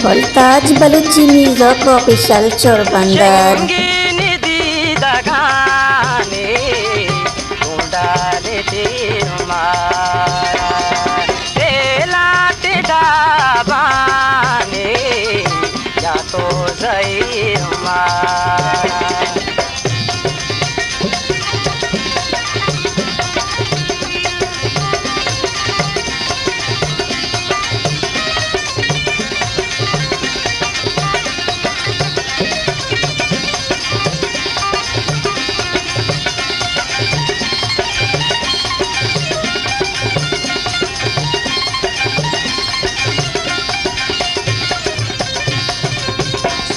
Voltage Baluchi Music Official Chorbandar.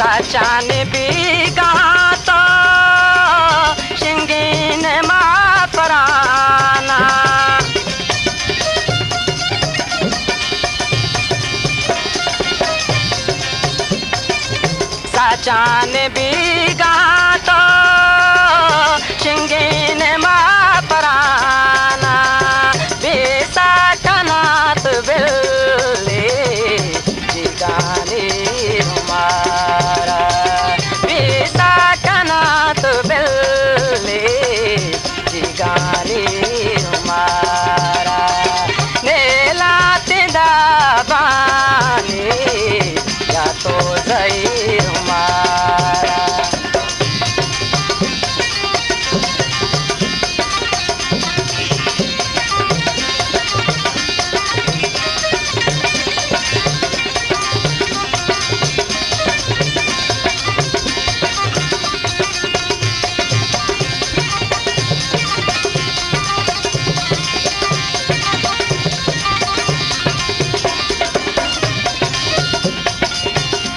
साचाने बिगा तो शिंगीन मा पराना साचाने बिगा तो शिंगीन मा पराना बेसा कनात बिल्ले जिगाने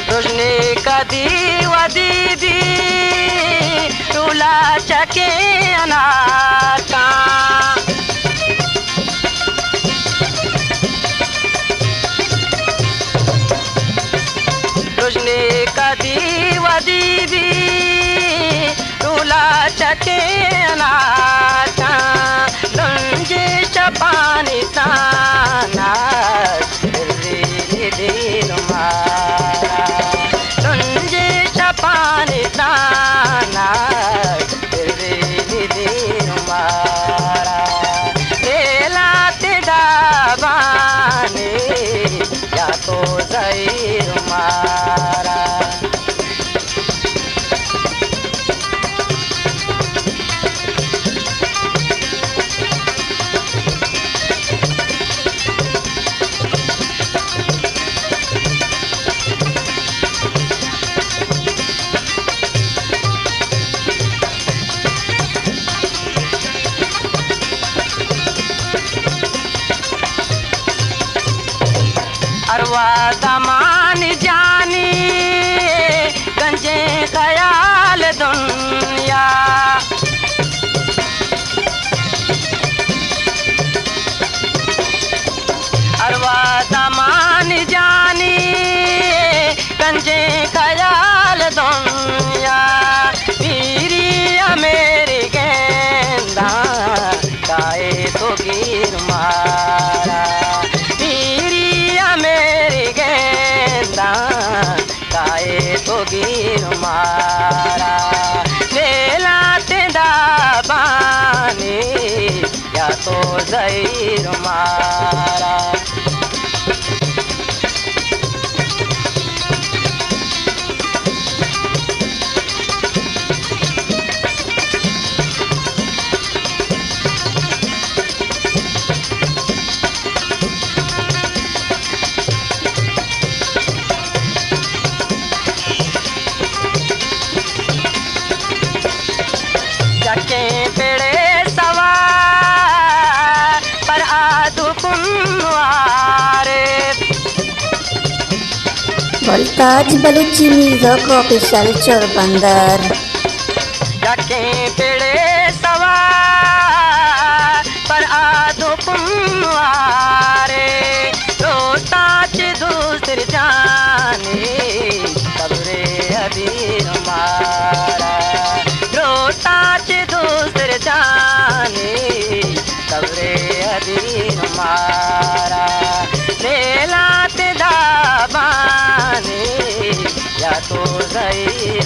रोशनी कदी वदीदी रूला चके अनाका रोशनी कदी वदीदी रूला चके अनाका लंजे चपानी ताना अरवा दमान जानी गंजे ख्याल दुनिया अरवा दमान जानी गंजे ख्याल दुनिया पीरी मेरी गेंदा गाए तो गिर मारा तो गिर मारा लेला तेदा बानी या तो जहीर मारा पेड़े सवार पर आदु कुनवारे Voltage Baluchi Music Official Chorbandar. जाके पेड़े सवार पर आदु कुनवारे रोता च दूसरी जाने सबरे अधीर मारा रोता च दूसरे जाने सबरे अधीर मारा लेला ते दाबाने आई